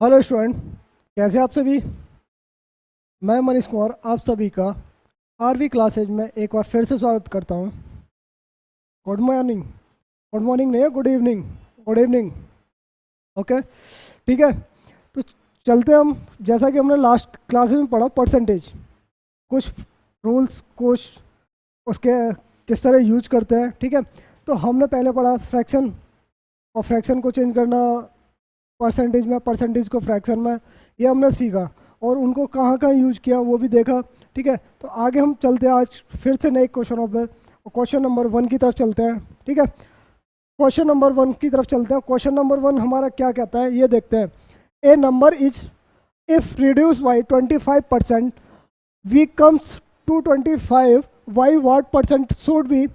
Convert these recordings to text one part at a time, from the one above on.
Hello student, कैसे आप सभी। मैं मनीष कुमार आप सभी का आरवी क्लासेज में एक बार फिर से स्वागत करता हूं। Good morning. गुड मॉर्निंग नहीं है, good evening. Good evening. Okay, ठीक है। तो चलते हम, जैसा कि हमने लास्ट क्लास में पढ़ा परसेंटेज, कुछ रूल्स, कुछ उसके किस तरह यूज करते हैं, ठीक है। तो हमने पहले पढ़ा फ्रैक्शन, और फ्रैक्शन को चेंज करना परसेंटेज में, परसेंटेज को फ्रैक्शन में, ये हमने सीखा और उनको कहाँ कहाँ यूज किया वो भी देखा, ठीक है। तो आगे हम चलते हैं आज फिर से नए क्वेश्चन ऑफ क्वेश्चन नंबर 1 की तरफ चलते हैं, ठीक है। क्वेश्चन नंबर 1 की तरफ चलते हैं। क्वेश्चन नंबर 1 हमारा क्या कहता है ये देखते हैं। A number is if reduce by 25% we comes to 25, by what percent should be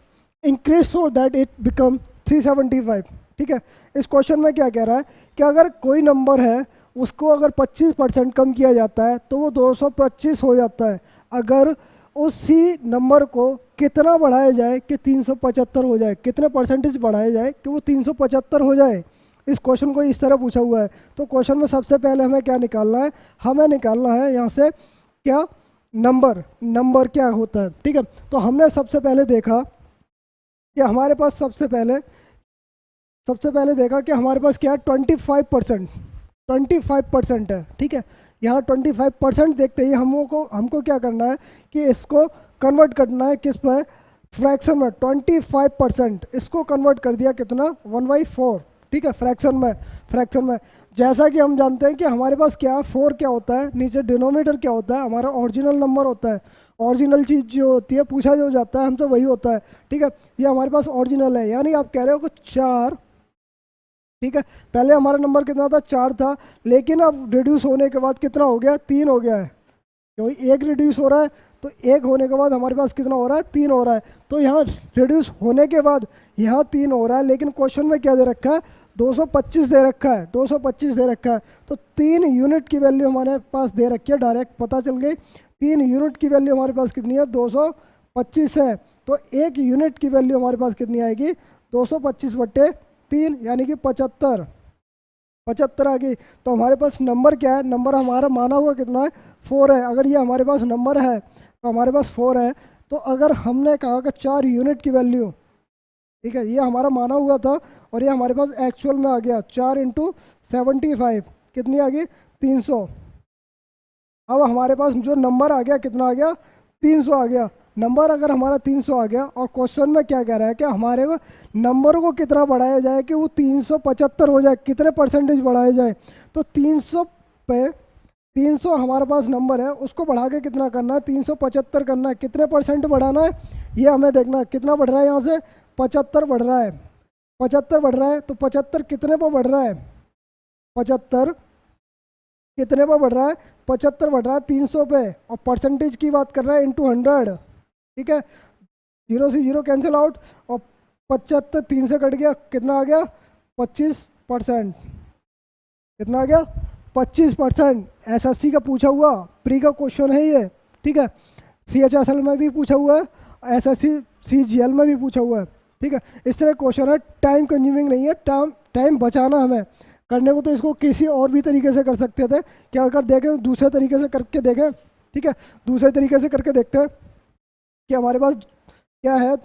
increase so that it become 375, ठीक है। इस क्वेश्चन में क्या कह रहा है कि अगर कोई नंबर है उसको अगर 25% कम किया जाता है तो वो 225 हो जाता है। अगर उसी नंबर को कितना बढ़ाया जाए कि 375 हो जाए, कितने परसेंटेज बढ़ाया जाए कि वो 375 हो जाए। इस क्वेश्चन को इस तरह पूछा हुआ है। तो क्वेश्चन में सबसे पहले हमें क्या निकालना है, हमें निकालना है यहाँ से क्या, नंबर। नंबर क्या होता है, ठीक है। तो हमने सबसे पहले देखा कि हमारे पास सबसे पहले देखा कि हमारे पास क्या है, 25% है, ठीक है। यहाँ 25% देखते ही हमको क्या करना है कि इसको कन्वर्ट करना है किस पर, फ्रैक्शन में। 25% इसको कन्वर्ट कर दिया कितना, 1/4, ठीक है। फ्रैक्शन में जैसा कि हम जानते हैं कि हमारे पास क्या, 4 क्या होता है, नीचे डिनोमिनेटर क्या होता है, हमारा ओरिजिनल नंबर होता है। ओरिजिनल चीज़ जो होती है, पूछा जो जाता है हमसे वही होता है, ठीक है। ये हमारे पास ओरिजिनल है, यानी आप कह रहे हो कि 4, ठीक है। पहले हमारा नंबर कितना था, 4 था, लेकिन अब रिड्यूस होने के बाद कितना हो गया, 3 हो गया है। क्योंकि एक रिड्यूस हो रहा है तो एक होने के बाद हमारे पास कितना हो रहा है, 3 हो रहा है। तो यहाँ रिड्यूस होने के बाद यहाँ 3 हो रहा है, लेकिन क्वेश्चन में क्या दे रखा है, 225 दे रखा है, 225 दे रखा है। तो 3 यूनिट की वैल्यू हमारे पास दे रखी है, डायरेक्ट पता चल गई। 3 यूनिट की वैल्यू हमारे पास कितनी है, 225 है। तो 1 यूनिट की वैल्यू हमारे पास कितनी आएगी, 225/3, यानी कि 75 आ गई। तो हमारे पास नंबर क्या है, नंबर हमारा माना हुआ कितना है, 4 है। अगर ये हमारे पास नंबर है तो हमारे पास 4 है। तो अगर हमने कहा कि 4 यूनिट की वैल्यू, ठीक है, ये हमारा माना हुआ था और ये हमारे पास एक्चुअल में आ गया, 4 × 75 कितनी आ गई, 300। अब हमारे पास जो नंबर आ गया कितना आ गया, 300 आ गया। नंबर अगर हमारा 300 आ गया और क्वेश्चन में क्या कह रहा है कि हमारे को नंबर को कितना बढ़ाया जाए कि वो 375 हो जाए, कितने परसेंटेज बढ़ाया जाए। तो 300 पे 300 हमारे पास नंबर है, उसको बढ़ा के कितना करना है, 375 करना है। कितने परसेंट बढ़ाना है ये हमें देखना है। कितना बढ़ रहा है यहाँ से, 75 बढ़ रहा है। 75 बढ़ रहा है तो 75 कितने पर बढ़ रहा है, 75 कितने पर बढ़ रहा है, 75 बढ़ रहा है 300 पे, और परसेंटेज की बात कर रहा है इंटू 100, ठीक है। 0 से 0 कैंसिल आउट, और 75 3 से कट गया, कितना आ गया, 25%। कितना आ गया, 25%। एसएससी का पूछा हुआ प्री का क्वेश्चन है ये, ठीक है। सीएचएसएल में भी पूछा हुआ है, एसएससी सीजीएल में भी पूछा हुआ है, ठीक है। इस तरह क्वेश्चन है, टाइम कंज्यूमिंग नहीं है, टाइम बचाना हमें करने को। तो इसको किसी और भी तरीके से कर सकते थे, क्या अगर देखें दूसरे तरीके से करके देखें, ठीक है। दूसरे तरीके से करके देखते हैं कि हमारे पास क्या है।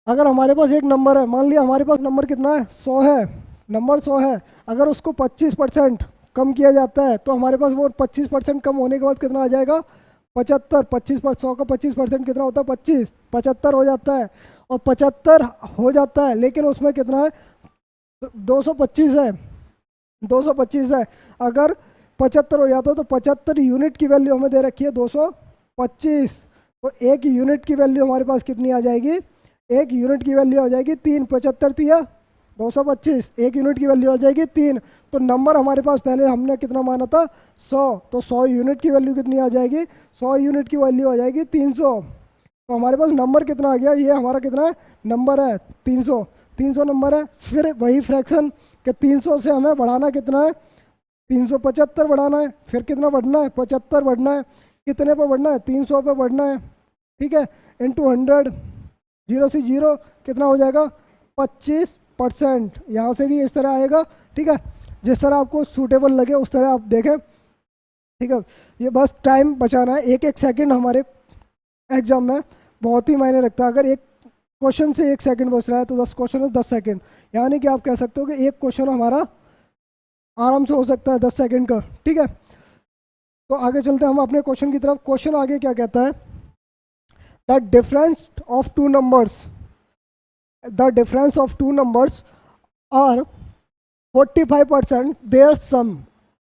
अगर हमारे पास एक नंबर है, मान लिया हमारे पास नंबर कितना है, 100 है, नंबर 100 है। अगर उसको 25% कम किया जाता है तो हमारे पास वो 25% कम होने के बाद कितना आ जाएगा, 75। 100 का 25% कितना होता है, 25, 75 हो जाता है। और 75 हो जाता है, लेकिन उसमें कितना है, 225 है, 225 है। अगर 75 हो जाता है तो 75 यूनिट की वैल्यू हमें दे रखी है 225। तो 1 यूनिट की वैल्यू हमारे पास कितनी आ जाएगी, 1 यूनिट की वैल्यू आ जाएगी 3। 75 दिया 225, 1 यूनिट की वैल्यू आ जाएगी 3। तो नंबर हमारे पास पहले हमने कितना माना था, 100। तो 100 यूनिट की वैल्यू कितनी आ जाएगी, 100 यूनिट की वैल्यू आ जाएगी 300। तो हमारे पास नंबर कितना आ गया, ये हमारा कितना है, नंबर है 300। 300 नंबर है। फिर वही फ्रैक्शन कि 300 से हमें बढ़ाना कितना है, 375 बढ़ाना है। फिर कितना बढ़ना है, 75 बढ़ना है। कितने पर बढ़ना है, 300 पे बढ़ना है, ठीक है। इंटू 100, 0 से 0 कितना हो जाएगा, 25%। यहाँ से भी इस तरह आएगा, ठीक है। जिस तरह आपको सूटेबल लगे उस तरह आप देखें, ठीक है। ये बस टाइम बचाना है, एक एक सेकंड हमारे एग्जाम में बहुत ही मायने रखता है। अगर एक क्वेश्चन से 1 सेकंड बच रहा है तो 10 क्वेश्चन है 10 सेकंड, यानी कि आप कह सकते हो कि एक क्वेश्चन हमारा आराम से हो सकता है 10 सेकंड का, ठीक है। तो आगे चलते हैं हम अपने क्वेश्चन की तरफ। क्वेश्चन आगे क्या कहता है, the difference of two numbers, the difference of two numbers are 45% their sum.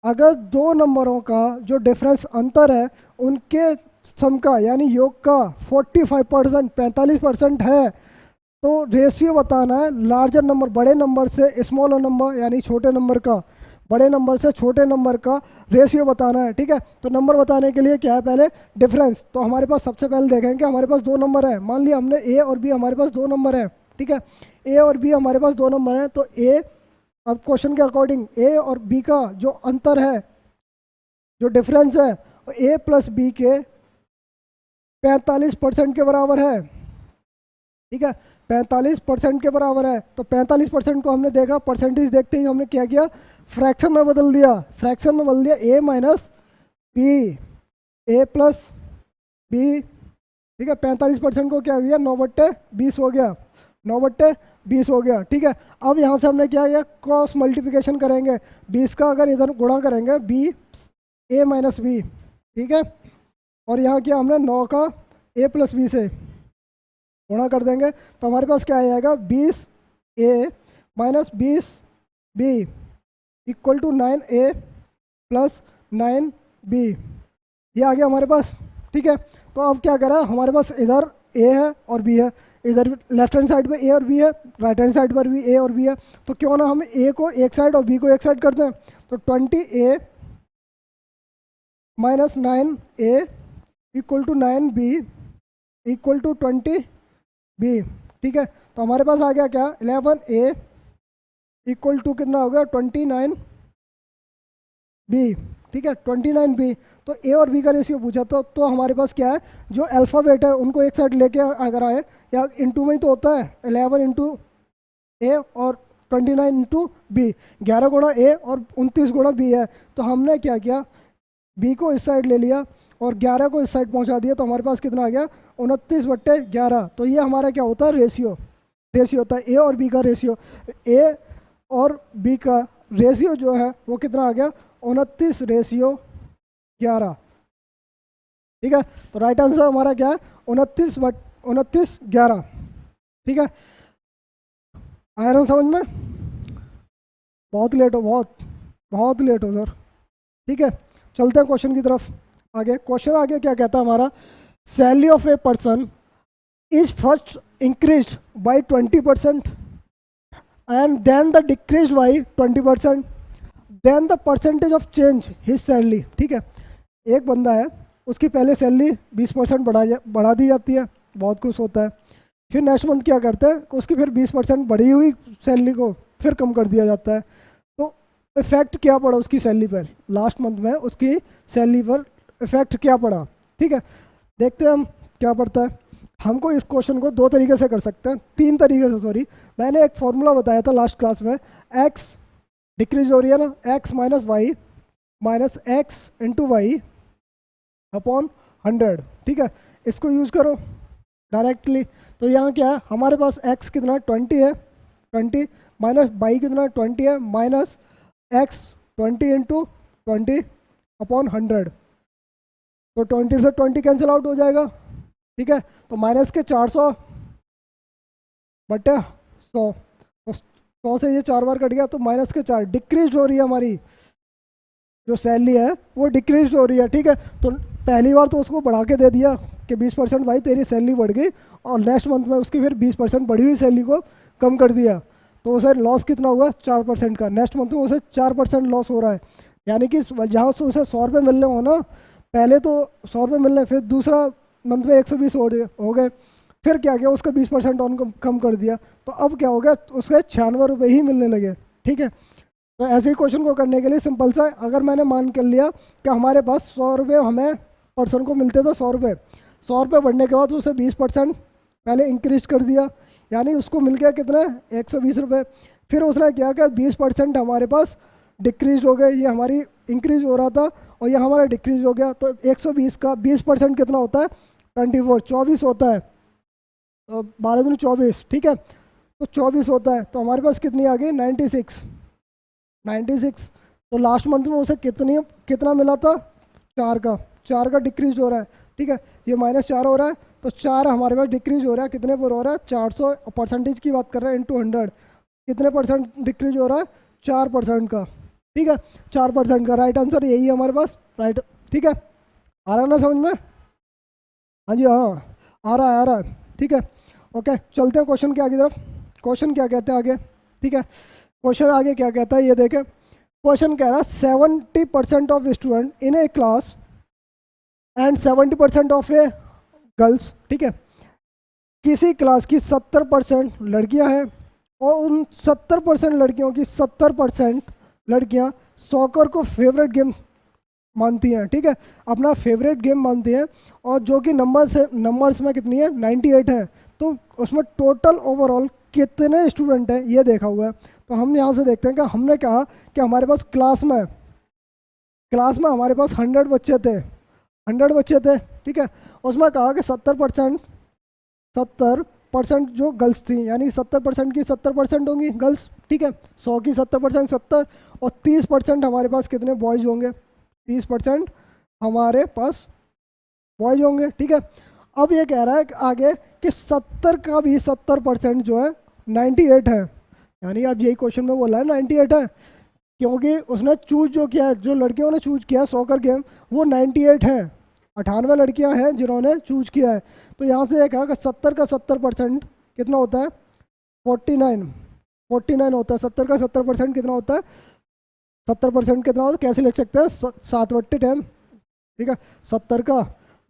अगर दो नंबरों का जो डिफरेंस अंतर है उनके सम का यानी योग का 45% 45% है, तो रेशियो बताना है लार्जर नंबर बड़े नंबर से स्मॉलर नंबर यानी छोटे नंबर का, बड़े नंबर से छोटे नंबर का रेशियो बताना है, ठीक है। तो नंबर बताने के लिए क्या है, पहले डिफरेंस। तो हमारे पास सबसे पहले देखेंगे हमारे पास दो नंबर है, मान लिया हमने ए और बी, हमारे पास दो नंबर है, ठीक है। ए और बी हमारे पास दो नंबर है, तो ए, अब क्वेश्चन के अकॉर्डिंग ए और बी का जो अंतर है, जो डिफरेंस है, ए प्लस बी के 45% के बराबर है, ठीक है। 45% के बराबर है। तो 45% को हमने देखा, परसेंटेज देखते ही हमने क्या किया, फ्रैक्शन में बदल दिया, फ्रैक्शन में बदल दिया ए माइनस बी, ए प्लस बी, ठीक है। 45% को क्या किया, 9/20 हो गया, 9/20 हो गया, ठीक है। अब यहाँ से हमने क्या किया, क्रॉस मल्टीप्लिकेशन करेंगे, 20 का अगर इधर गुणा करेंगे बी ए माइनस बी, ठीक है। और यहाँ किया हमने 9 का ए प्लस बी से गुणा कर देंगे, तो हमारे पास क्या आ जाएगा, 20 a minus 20 b equal to 9 a plus 9 b, ये आ गया हमारे पास, ठीक है। तो अब क्या करा, हमारे पास इधर ए है और बी है, इधर लेफ्ट हैंड साइड पे ए और बी है, राइट हैंड साइड पर भी ए और बी है, तो क्यों ना हम ए को एक साइड और बी को एक साइड करते हैं। तो 20 a minus 9 a equal to 9 b equal to 20 b, ठीक है। तो हमारे पास आ गया क्या, 11 ए इक्वल टू कितना हो गया, 29 बी, ठीक है, 29 बी। तो ए और बी का रेशियो पूछा तो हमारे पास क्या है, जो अल्फ़ाबेट है उनको एक साइड लेके अगर आए, या इंटू में ही तो होता है, 11 इंटू ए और 29 इंटू बी, 11 गुणा ए और 29 गुणा बी है। तो हमने क्या किया, बी को इस साइड ले लिया और 11 को इस साइड पहुंचा दिया, तो हमारे पास कितना आ गया, 29/11। तो ये हमारा क्या होता है, रेशियो, रेशियो होता है ए और बी का रेशियो। ए और बी का रेशियो जो है वो कितना आ गया, 29/11, ठीक है। तो राइट आंसर हमारा क्या है, 29/11, ठीक है। आया ना समझ में, बहुत लेट हो, बहुत लेट हो सर, ठीक है। चलते हैं क्वेश्चन की तरफ आगे। क्वेश्चन आगे क्या कहता है हमारा, salary of a person is first increase by 20% and then the decrease by 20%, then the percentage of change his salary, ठीक है। एक बंदा है, उसकी पहले सैलरी 20% बढ़ा दी जाती है, बहुत खुश होता है। फिर नेक्स्ट मंथ क्या करते हैं, उसकी फिर 20% बढ़ी हुई सैलरी को फिर कम कर दिया जाता है। तो इफेक्ट क्या पड़ा उसकी सैलरी पर, लास्ट मंथ में उसकी सैलरी पर इफेक्ट क्या पड़ा, ठीक है। देखते हैं हम क्या पड़ता है। हमको इस क्वेश्चन को दो तरीके से कर सकते हैं, तीन तरीके से, सॉरी। मैंने एक फॉर्मूला बताया था लास्ट क्लास में, एक्स डिक्रीज हो रही है ना, X minus Y minus X into Y upon 100, ठीक है। इसको यूज़ करो डायरेक्टली। तो यहाँ क्या है, हमारे पास एक्स कितना 20 है, 20 माइनस वाई कितना 20 है, माइनस एक्स 20 इंटू 20 अपॉन 100। तो 20 से 20 कैंसिल आउट हो जाएगा, ठीक है। तो माइनस के 400 बटे 100, तो 100 से ये 4 बार कट गया, तो माइनस के 4, डिक्रीज हो रही है हमारी जो सैलरी है वो डिक्रीज हो रही है, ठीक है। तो पहली बार तो उसको बढ़ा के दे दिया कि 20% भाई तेरी सैलरी बढ़ गई, और नेक्स्ट मंथ में उसकी फिर 20% बढ़ी हुई सैलरी को कम कर दिया, तो उसे लॉस कितना हुआ, 4% का। नेक्स्ट मंथ में उसे 4% लॉस हो रहा है, यानी कि जहाँ से उसे 100 रुपये मिलने हो ना, पहले तो 100 रुपये मिलने, फिर दूसरा मंथ में 120 हो गए, फिर क्या किया, उसका 20% ऑन कम कर दिया, तो अब क्या हो गया, उसके 96 रुपये ही मिलने लगे, ठीक है। तो ऐसे ही क्वेश्चन को करने के लिए सिंपल सा, अगर मैंने मान कर लिया कि हमारे पास 100 रुपये हमें पर्सन को मिलते थे, 100 रुपये, 100 रुपये बढ़ने के बाद उसे 20% पहले इंक्रीज कर दिया, यानी उसको मिल गया कितना, 120 रुपये। फिर उसने क्या किया, 20% हमारे पास डिक्रीज हो गए, ये हमारी इंक्रीज हो रहा था और ये हमारा डिक्रीज हो गया। तो 120 का 20% कितना होता है? 24, 24 होता है। तो 12 दूनी 24, ठीक है, तो 24 होता है। तो हमारे पास कितनी आ गई? 96, 96। तो लास्ट मंथ में उसे कितना मिला था? 4 का, 4 का डिक्रीज हो रहा है, ठीक है, ये -4 हो रहा है। तो 4 हमारे पास डिक्रीज हो रहा है, कितने पर हो रहा है? 400, परसेंटेज की बात कर रहे हैं, इंटू 100, कितने परसेंट डिक्रीज हो रहा है? 4% का, ठीक है, 4% का। राइट आंसर यही है हमारे पास, राइट, ठीक है। आ रहा है ना समझ में? हाँ जी, हाँ, आ रहा है, आ रहा है, ठीक है। ओके, चलते हैं क्वेश्चन के आगे तरफ। क्वेश्चन क्या कहते हैं आगे, ठीक है, क्वेश्चन आगे क्या कहता है ये देखें। क्वेश्चन कह रहा है 70% of student in A class and 70% of A girls, ठीक है, किसी क्लास की 70% लड़कियां हैं और उन 70% लड़कियों की 70% लड़कियां सॉकर को फेवरेट गेम मानती हैं, ठीक है, अपना फेवरेट गेम मानती हैं, और जो कि नंबर्स में कितनी है? 98 है। तो उसमें टोटल ओवरऑल कितने स्टूडेंट हैं ये देखा हुआ है। तो हम यहाँ से देखते हैं कि हमने कहा कि हमारे पास क्लास में हमारे पास 100 बच्चे थे, 100 बच्चे थे, ठीक है। उसमें कहा कि 70% जो गर्ल्स थी, यानी 70% की 70% होंगी गर्ल्स, ठीक है, 100 की 70% 70, और 30% हमारे पास कितने बॉयज़ होंगे? 30% हमारे पास बॉयज होंगे, ठीक है। अब ये कह रहा है कि आगे कि 70 का भी 70% जो है 98 है, यानी अब यही क्वेश्चन में बोला है 98 है, क्योंकि उसने चूज जो किया है, जो लड़कियों ने चूज किया सॉकर गेम, वो 98 है। 98 लड़कियां हैं जिन्होंने चूज किया है। तो यहाँ से ये कहा कि 70 का 70% कितना होता है? 49, 49 होता है। 70 का 70% कितना होता है? 70% कितना होता है? कैसे लिख सकते हैं? 7/10, ठीक है, 70 का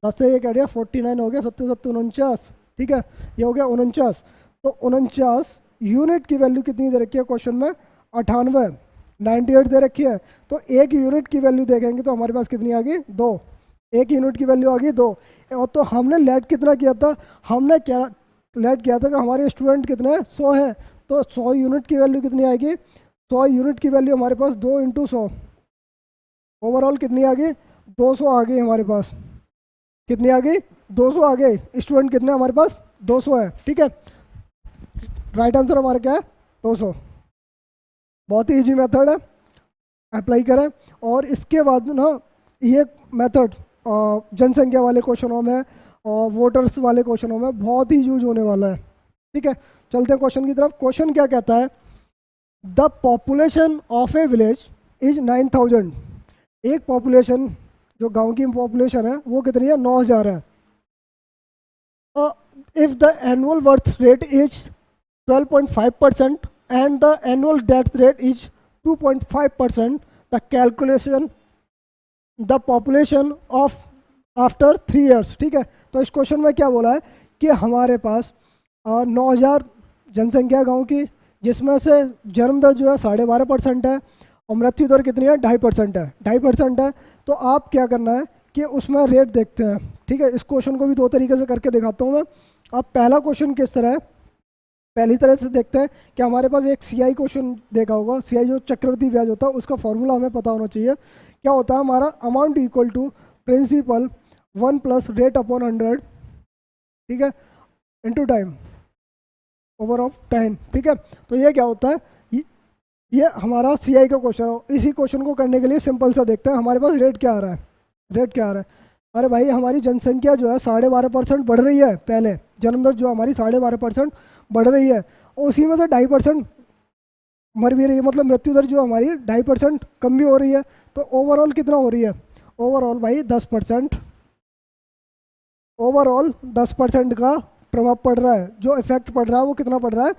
10 से ये कह दिया 49 हो गया, 70 49, ठीक है, ये हो गया 49। तो 49 यूनिट की वैल्यू कितनी दे रखी है क्वेश्चन में? 98, 98 दे रखी है। तो एक यूनिट की वैल्यू देखेंगे तो हमारे पास कितनी आ गई? 2, एक यूनिट की वैल्यू आ गई 2। और तो हमने लेट कितना किया था? हमने क्या लेट किया था कि हमारे स्टूडेंट कितने हैं? 100 हैं। तो 100 यूनिट की वैल्यू कितनी आएगी? 100 यूनिट की वैल्यू हमारे पास 2 × 100, ओवरऑल कितनी आ गई? 200 आ गई हमारे पास। कितनी आ गई? 200 आ गए। स्टूडेंट कितने हमारे पास? 200 है, ठीक है। राइट आंसर हमारा क्या है? 200। बहुत ही ईजी मेथड है, अप्लाई करें। और इसके बाद ना ये मेथड जनसंख्या वाले क्वेश्चनों में और वोटर्स वाले क्वेश्चनों में बहुत ही यूज होने वाला है, ठीक है। चलते हैं क्वेश्चन की तरफ। क्वेश्चन क्या कहता है? The population of A village is 9000। एक पॉपुलेशन, जो गांव की पॉपुलेशन है वो कितनी है? 9000 है। If the annual birth rate is 12.5% and the annual death rate is 2.5%, the calculation the population of after 3 years, ठीक है। तो इस क्वेश्चन में क्या बोला है कि हमारे पास 9000 जनसंख्या गांव की, जिसमें से जन्म दर जो है 12.5% है और मृत्यु दर कितनी है? 2.5% है, 2.5% है। तो आप क्या करना है कि उसमें रेट देखते हैं, ठीक है। इस क्वेश्चन को भी 2 तरीके से करके दिखाता हूँ मैं। अब पहला क्वेश्चन किस तरह है? पहली तरह से देखते हैं कि हमारे पास एक CI क्वेश्चन देखा होगा। CI जो चक्रवृद्धि ब्याज होता है, उसका फॉर्मूला हमें पता होना चाहिए। क्या होता है हमारा? Amount equal to principal 1 + rate upon 100, ठीक है, इंटू टाइम ओवर ऑफ 10, ठीक है। तो ये क्या होता है? ये हमारा CI का क्वेश्चन है। इसी क्वेश्चन को करने के लिए सिंपल सा देखते हैं हमारे पास रेट क्या आ रहा है। रेट क्या आ रहा है? अरे भाई, हमारी जनसंख्या जो है 12.5% बढ़ रही है। पहले जन्म दर जो हमारी 12.5% बढ़ रही है, और उसी में से 2.5% मर भी रही है, मतलब मृत्यु दर जो हमारी 2.5% कम भी हो रही है। तो ओवरऑल कितना हो रही है? ओवरऑल भाई 10%, ओवरऑल 10% का प्रभाव पड़ रहा है। जो इफेक्ट पड़ रहा है वो कितना पड़ रहा है?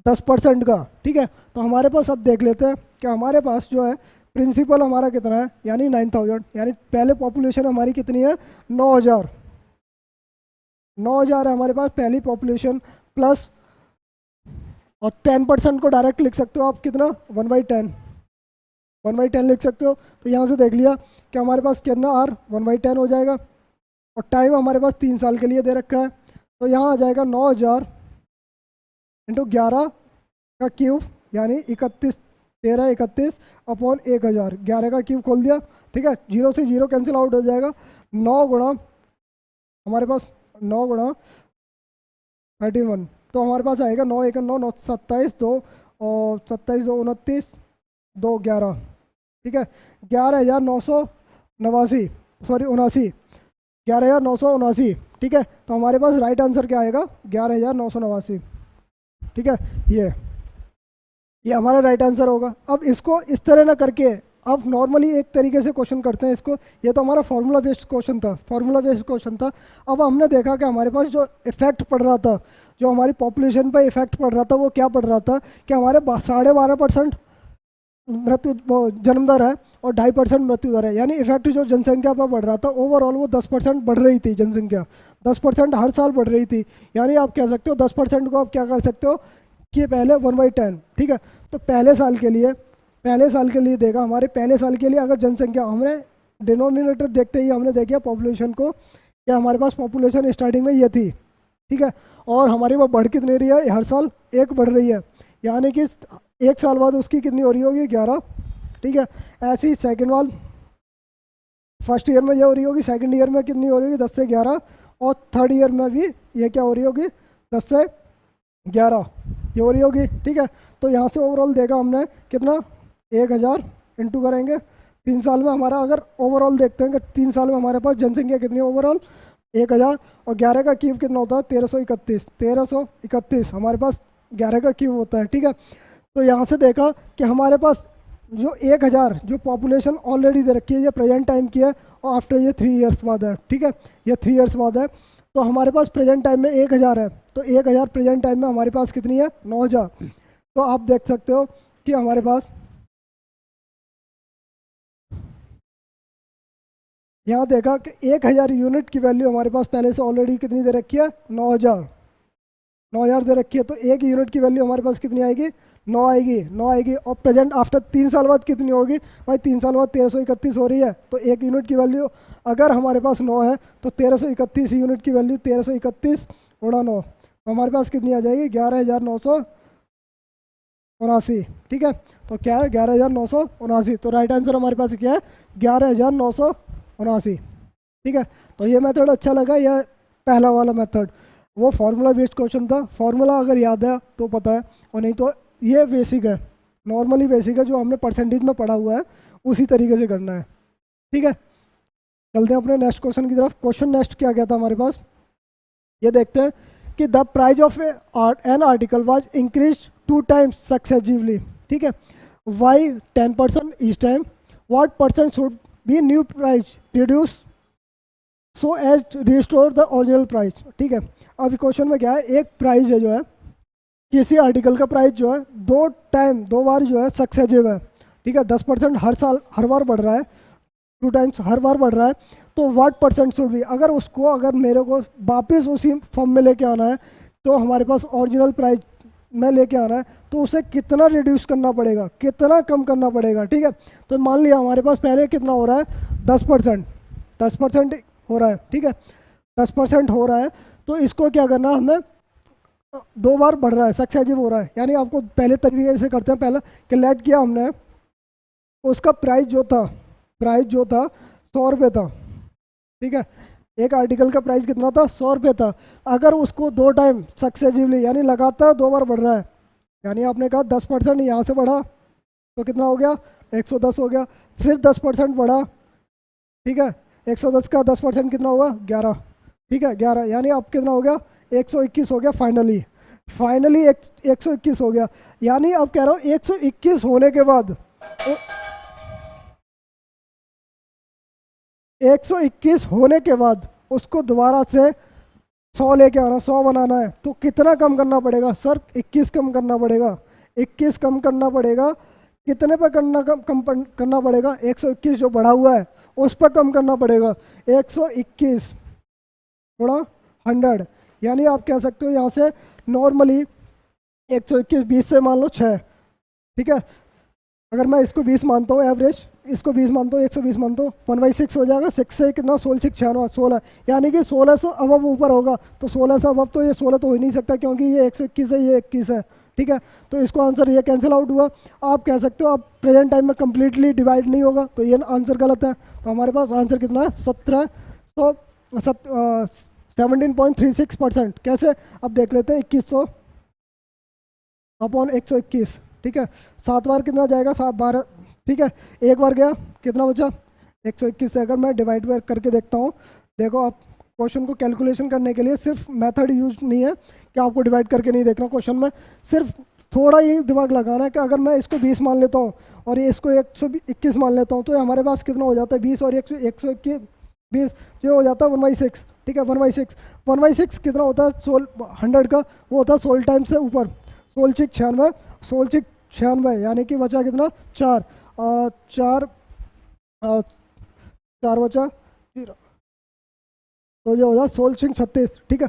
10% का, ठीक है। तो हमारे पास अब देख लेते हैं कि हमारे पास जो है प्रिंसिपल हमारा कितना है, यानी 9000, यानी पहले पॉपुलेशन हमारी कितनी है? 9000, 9000 है हमारे पास पहली पॉपुलेशन, प्लस और 10% को डायरेक्ट लिख सकते हो आप कितना? 1/10, 1/10 लिख सकते हो। तो यहाँ से देख लिया कि हमारे पास कितना R 1/10 हो जाएगा, और टाइम हमारे पास 3 साल के लिए दे रखा है। तो यहाँ आ जाएगा 9000 × 11 का क्यूब, यानी 31 1331/1000, 11 का क्यूब खोल दिया, ठीक है, 0 से 0 कैंसिल आउट हो जाएगा। 9 गुणा हमारे पास 9 गुणा 13 तो हमारे पास आएगा 9 1 9 9 27 2 और 27 2 29 2 11, ठीक है, 11,989, सॉरी 79, 11,979, ठीक है। तो हमारे पास राइट आंसर क्या आएगा? 11,989, ठीक है। ये हमारा राइट आंसर होगा। अब इसको इस तरह ना करके अब नॉर्मली एक तरीके से क्वेश्चन करते हैं इसको। ये तो हमारा फार्मूला बेस्ड क्वेश्चन था, फार्मूला बेस्ड क्वेश्चन था। अब हमने देखा कि हमारे पास जो इफेक्ट पड़ रहा था, जो हमारी पॉपुलेशन पर इफेक्ट पड़ रहा था, वो क्या पड़ रहा था कि हमारे 12.5% मृत्यु जन्म दर है और 2.5% मृत्यु दर है। यानी इफेक्ट जो जनसंख्या पर बढ़ रहा था ओवरऑल वो 10% बढ़ रही थी, जनसंख्या 10% हर साल बढ़ रही थी। यानी आप कह सकते हो 10% को आप क्या कर सकते हो कि पहले 1/10, ठीक है। तो पहले साल के लिए देखा, हमारे पहले साल के लिए अगर जनसंख्या, हमने डिनोमिनेटर देखते ही हमने देखा पॉपुलेशन को, क्या हमारे पास पॉपुलेशन स्टार्टिंग में ये थी, ठीक है, और हमारी वो बढ़ कितनी रही है? हर साल 1 बढ़ रही है। यानी कि 1 साल बाद उसकी कितनी हो रही होगी? 11, ठीक है। ऐसे ही सेकेंड वाल, फर्स्ट ईयर में ये हो रही होगी, सेकेंड ईयर में कितनी हो रही होगी? 10 से 11, और थर्ड ईयर में भी ये क्या हो रही होगी? 10 से 11 ये हो रही होगी, ठीक है। तो यहाँ से ओवरऑल देखा हमने कितना? 1000 इंटू करेंगे 3 साल में। हमारा अगर ओवरऑल देखते हैं कि 3 साल में हमारे पास जनसंख्या कितनी ओवरऑल? 1000, और 11 का क्यूब कितना होता है? 1331 हमारे पास 11 का क्यूब होता है, ठीक है। तो यहाँ से देखा कि हमारे पास जो 1000 जो पॉपुलेशन ऑलरेडी दे रखी है, ये प्रेजेंट टाइम की है, और आफ्टर ये 3 ईयर्स बाद है, ठीक है, ये 3 ईयर्स बाद है। तो हमारे पास प्रेजेंट टाइम में 1000 है, तो 1000 प्रेजेंट टाइम में हमारे पास कितनी है? 9000। तो आप देख सकते हो कि हमारे पास यहाँ देखा कि 1000 यूनिट की वैल्यू हमारे पास पहले से ऑलरेडी कितनी दे रखी है? 9000 दे रखी है। तो एक यूनिट की वैल्यू हमारे पास कितनी आएगी? 9 आएगी, 9 आएगी। और प्रेजेंट आफ्टर 3 साल बाद कितनी होगी भाई? 3 साल बाद 1331 हो रही है। तो एक यूनिट की वैल्यू अगर हमारे पास 9 है तो 1331 यूनिट की वैल्यू 1331 गुणा 9, तो हमारे पास कितनी आ जाएगी? 11,979, ठीक है। तो क्या है? 11,979। तो राइट आंसर हमारे पास क्या है? 11,979, ठीक है। तो ये मेथड अच्छा लगा, यह पहला वाला मेथड। वो फार्मूला बेस्ड क्वेश्चन था, फार्मूला अगर याद है तो पता है, और नहीं तो ये बेसिक है, नॉर्मली बेसिक है, जो हमने परसेंटेज में पढ़ा हुआ है उसी तरीके से करना है, ठीक है। चलते हैं अपने नेक्स्ट क्वेश्चन की तरफ। क्वेश्चन नेक्स्ट क्या था हमारे पास, ये देखते हैं कि the price of an article was increase 2 times successively, ठीक है, by 10% each time, what percent should be new price reduce so as restore the original price, ठीक है। अब क्वेश्चन में क्या है? एक प्राइस है जो है, किसी आर्टिकल का प्राइस जो है 2 बार जो है सक्सेसिव है, ठीक है, 10% हर साल हर बार बढ़ रहा है, 2 times हर बार बढ़ रहा है। तो व्हाट परसेंट शुड बी, अगर मेरे को वापस उसी फॉर्म में लेके आना है, तो हमारे पास ओरिजिनल प्राइस में लेके आना है, तो उसे कितना रिड्यूस करना पड़ेगा, कितना कम करना पड़ेगा, ठीक है। तो मान लिया हमारे पास पहले कितना हो रहा है? 10% हो रहा है, ठीक है, 10% हो रहा है। तो इसको क्या करना है हमें? 2 बार बढ़ रहा है, सक्सेसिव हो रहा है। यानी आपको पहले तरीके से करते हैं, पहला कैलकुलेट किया हमने, उसका प्राइस जो था 100 रुपये था, ठीक है। एक आर्टिकल का प्राइस कितना था? 100 रुपये था। अगर उसको 2 टाइम सक्सेसिवली यानी लगातार 2 बार बढ़ रहा है, यानी आपने कहा 10% यहाँ से बढ़ा तो कितना हो गया? 110 हो गया। फिर 10% बढ़ा, ठीक है, 110 का 10% कितना होगा? 11, ठीक है, 11, यानी अब कितना हो गया? 121 हो गया। फाइनली 121 हो गया। यानी अब कह रहा हूँ 121 होने के बाद 121 होने के बाद उसको दोबारा से 100 लेके आना, 100 बनाना है, तो कितना कम करना पड़ेगा? सर 21 कम करना पड़ेगा, 21 कम करना पड़ेगा। कितने पर कम करना पड़ेगा? 121 जो बढ़ा हुआ है उस पर कम करना पड़ेगा। 121 गुणा 100, यानी आप कह सकते हो यहाँ से नॉर्मली 121 20 से मान लो 6, ठीक है। अगर मैं इसको 20 मानता हूँ एवरेज, इसको 20 मानता हूँ, 120 मानता हूँ, 1/6 हो जाएगा। 6 से कितना? 16 यानी कि 1600 अब ऊपर होगा। तो 1600 अब तो ये 16 तो हो ही नहीं सकता, क्योंकि ये 121 है, ये 21 है, ठीक है। तो इसको आंसर ये कैंसिल आउट हुआ। आप कह सकते हो अब प्रेजेंट टाइम में कंप्लीटली डिवाइड नहीं होगा, तो ये आंसर गलत है। तो हमारे पास आंसर कितना है 17.36%। कैसे, अब देख लेते हैं 2100 अपॉन 121, ठीक है। 7 बार कितना जाएगा, 7 12, ठीक है। एक बार गया, कितना बचा 121 से अगर मैं डिवाइड करके देखता हूँ, देखो आप क्वेश्चन को कैलकुलेशन करने के लिए सिर्फ मेथड यूज नहीं है कि आपको डिवाइड करके नहीं देखना क्वेश्चन में, सिर्फ थोड़ा ये दिमाग लगाना है कि अगर मैं इसको 20 मान लेता हूँ और ये इसको 121 मान लेता हूँ, तो हमारे पास कितना हो जाता है 20 और 121 20 जो हो जाता है 1/6, ठीक है। 1/6 1/6 कितना होता है 100 का, वो होता है 16 टाइम्स से ऊपर, 16 6 96, 16 6 96, यानी कि बचा कितना 4 4 बचा, तो ये हो जाए 16 6 36, ठीक है।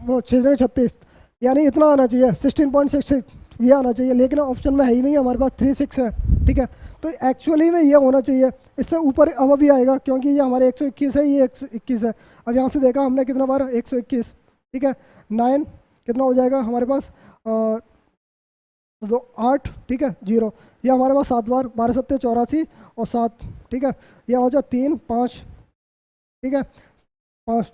वो 6 36, यानी इतना आना चाहिए 16.66 ये आना चाहिए, लेकिन ऑप्शन में है ही नहीं, हमारे पास 36 है, ठीक है। तो एक्चुअली में ये होना चाहिए, इससे ऊपर अब भी आएगा क्योंकि ये हमारे 121 है, ये 121 है। अब यहाँ से देखा हमने कितना बार 121, ठीक है। 9 कितना हो जाएगा हमारे पास 8, ठीक है 0, ये हमारे पास 7 बार 12 7 84 और 7, ठीक है। यह हो जाए 3 5, ठीक है 5।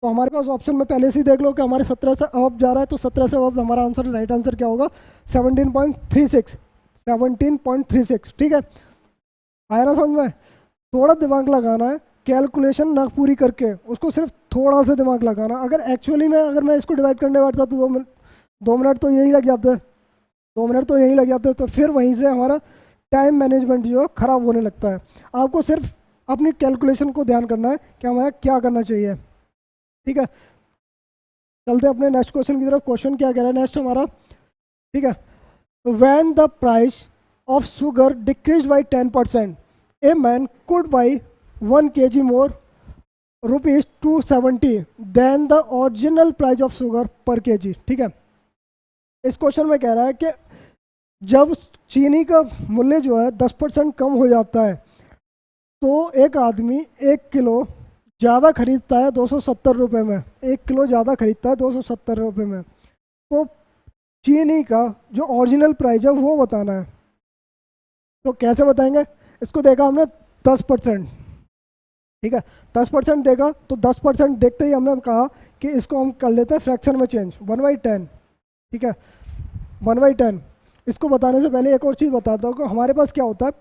तो हमारे पास ऑप्शन में पहले से ही देख लो कि हमारे 17 से अब जा रहा है, तो 17 से अब हमारा आंसर राइट आंसर क्या होगा 17.36, 17.36, ठीक है। आया ना समझ में, थोड़ा दिमाग लगाना है, कैलकुलेशन ना पूरी करके उसको सिर्फ थोड़ा सा दिमाग लगाना। अगर एक्चुअली में अगर मैं इसको डिवाइड करने बैठता तो 2 मिनट तो यही लग जाते हैं, 2 मिनट तो यही लग जाते हैं, तो फिर वहीं से हमारा टाइम मैनेजमेंट जो है ख़राब होने लगता है। आपको सिर्फ अपनी कैलकुलेशन को ध्यान करना है कि हमें क्या करना चाहिए, ठीक है। चलते हैं अपने नेक्स्ट क्वेश्चन की तरफ। क्वेश्चन क्या कह रहा है नेक्स्ट हमारा, ठीक है। When the price of sugar decrease by 10%, a man could buy 1 kg more ₹270 then the original price of sugar per kg, ठीक है। इस क्वेश्चन में कह रहा है कि जब चीनी का मूल्य जो है 10% कम हो जाता है, तो एक आदमी 1 किलो ज़्यादा खरीदता है 270 रुपये में, 1 किलो ज़्यादा खरीदता है 270 रुपये में। तो चीनी का जो ओरिजिनल प्राइस है वो बताना है। तो कैसे बताएंगे, इसको देखा हमने 10%, ठीक है। 10% देगा तो 10% देखते ही हमने कहा कि इसको हम कर लेते हैं फ्रैक्शन में चेंज, 1/10, ठीक है 1/10। इसको बताने से पहले एक और चीज़ बताता हूँ कि हमारे पास क्या होता है,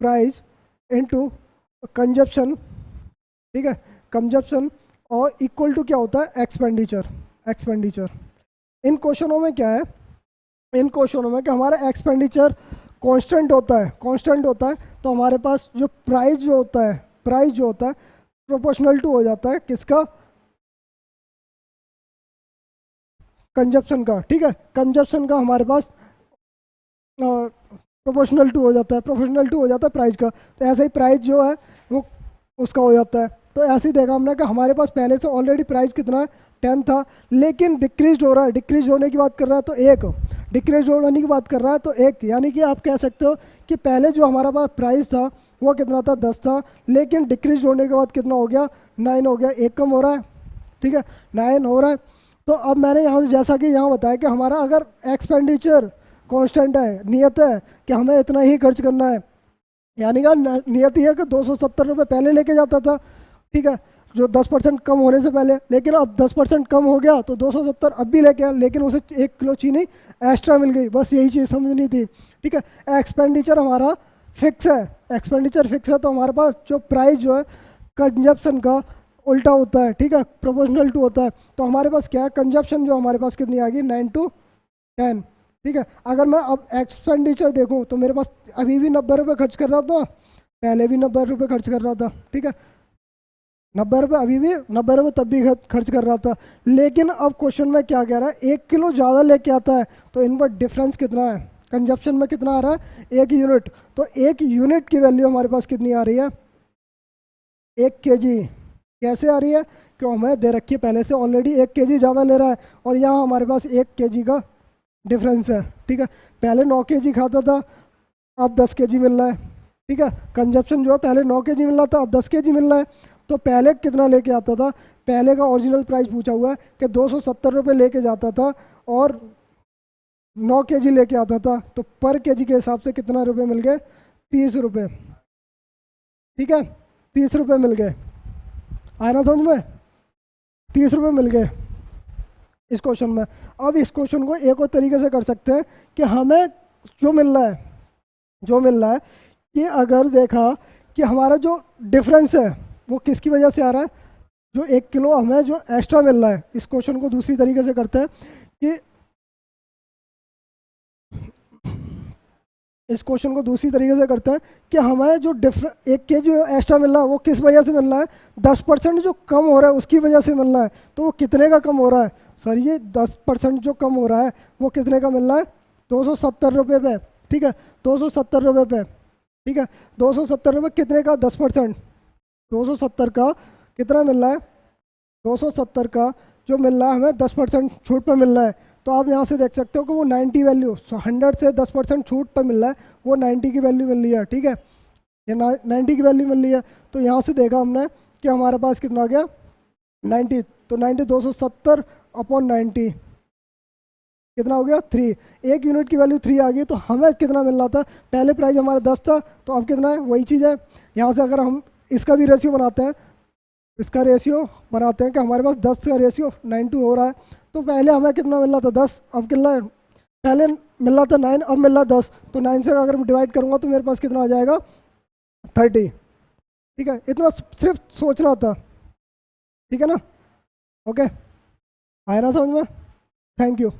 प्राइस इनटू कंजप्शन, ठीक है, कंजप्शन, और इक्वल टू क्या होता है एक्सपेंडिचर। इन क्वेश्चनों में क्या है, इन क्वेश्चनों में कि हमारा एक्सपेंडिचर कांस्टेंट होता है, तो हमारे पास जो प्राइस जो होता है प्रोपोर्शनल टू हो जाता है किसका, कंजप्शन का, ठीक है। कंजप्शन का हमारे पास प्रोपोर्शनल टू हो जाता है प्राइस का। तो ऐसे ही प्राइस जो है वो उसका हो जाता है। तो ऐसे ही देखा हमने कि हमारे पास पहले से ऑलरेडी प्राइस कितना है 10 था, लेकिन डिक्रीज हो रहा है, डिक्रीज होने की बात कर रहा है तो 1, डिक्रीज होने की बात कर रहा है तो 1, यानी कि आप कह सकते हो कि पहले जो हमारा पास प्राइस था वो कितना था 10 था, लेकिन डिक्रीज होने के बाद कितना हो गया 9 हो गया, 1 कम हो रहा है, ठीक है 9 हो रहा है। तो अब मैंने यहाँ से जैसा कि यहाँ बताया कि हमारा अगर एक्सपेंडिचर कांस्टेंट है, नियत है कि हमें इतना ही खर्च करना है, यानी कि नियत ही है कि 270 रुपये पहले लेके जाता था, ठीक है, जो 10% कम होने से पहले, लेकिन अब 10% कम हो गया तो 270 अब भी लेके आया, लेकिन उसे 1 किलो चीनी एक्स्ट्रा मिल गई, बस यही चीज़ समझनी थी, ठीक है। एक्सपेंडिचर हमारा फिक्स है, तो हमारे पास जो प्राइस जो है कंजप्शन का उल्टा होता है, ठीक है, प्रोपोर्शनल टू होता है। तो हमारे पास क्या है, कंजप्शन जो हमारे पास कितनी आ गई 9 to 10, ठीक है। अगर मैं अब एक्सपेंडिचर देखूं तो मेरे पास अभी भी 90 रुपये खर्च कर रहा था, पहले भी 90 रुपये खर्च कर रहा था, ठीक है 90 रुपये, अभी भी 90 रुपये तब भी खर्च कर रहा था। लेकिन अब क्वेश्चन में क्या कह रहा है, 1 किलो ज़्यादा लेके आता है, तो इन पर डिफरेंस कितना है, कंजप्शन में कितना आ रहा है 1 यूनिट। तो 1 यूनिट की वैल्यू हमारे पास कितनी आ रही है 1 kg। कैसे आ रही है, क्यों हमें दे रखी है पहले से ऑलरेडी 1 kg ज़्यादा ले रहा है, और यहाँ हमारे पास 1 kg का डिफरेंस है, ठीक है। पहले 9 kg खाता था, अब 10 kg मिल रहा है, ठीक है। कंजप्शन जो है पहले 9 kg मिल रहा था, अब 10 kg मिल रहा है। तो पहले कितना लेके आता था, पहले का ओरिजिनल प्राइस पूछा हुआ है कि 270 रुपये लेके जाता था, और 9 kg लेके आता था, तो पर kg के हिसाब से कितना रुपए मिल गए? 30 रुपये। ठीक है, 30 रुपये मिल गए। आया ना समझ में? 30 रुपये मिल गए इस क्वेश्चन में। अब इस क्वेश्चन को एक और तरीके से कर सकते हैं कि हमें जो मिल रहा है कि अगर देखा कि हमारा जो डिफरेंस है वो किसकी वजह से आ रहा है, जो 1 किलो हमें जो एक्स्ट्रा मिल रहा है। इस क्वेश्चन को दूसरी तरीके से करते हैं कि हमें जो 1 kg एक्स्ट्रा मिल रहा है वो किस वजह से मिल रहा है? 10% जो कम हो रहा है उसकी वजह से मिल रहा है। तो वो कितने का कम हो रहा है? सर ये 10% जो कम हो रहा है वो कितने का मिल रहा है? 270 रुपये पे। ठीक है, 270 रुपये पे। ठीक है, 270 रुपये कितने का? 10%। 270 का कितना मिल रहा है? 270 का जो मिल रहा है हमें 10% छूट पर मिल रहा है। तो आप यहाँ से देख सकते हो कि वो 90 वैल्यू, 100 से 10% छूट पर मिल रहा है, वो 90 की वैल्यू मिल रही है। ठीक है, ये 90 की वैल्यू मिल रही है। तो यहाँ से देखा हमने कि हमारे पास कितना आ गया? 90। तो 90 270 अपॉन 90 कितना हो गया? 3। 1 यूनिट की वैल्यू 3 आ गई। तो हमें कितना मिल रहा था? पहले प्राइस हमारा 10 था, तो अब कितना है? वही चीज़ है। यहाँ से अगर हम इसका भी रेशियो बनाते हैं, कि हमारे पास 10 का रेशियो 9 हो रहा है। तो पहले हमें कितना मिल रहा था? 10। अब कितना है? पहले मिल रहा था 9, अब मिल रहा 10। तो 9 से अगर मैं डिवाइड करूँगा तो मेरे पास कितना आ जाएगा? 30। ठीक है, इतना सिर्फ सोचना था। ठीक है ना? ओके, आया ना समझ में? Thank you.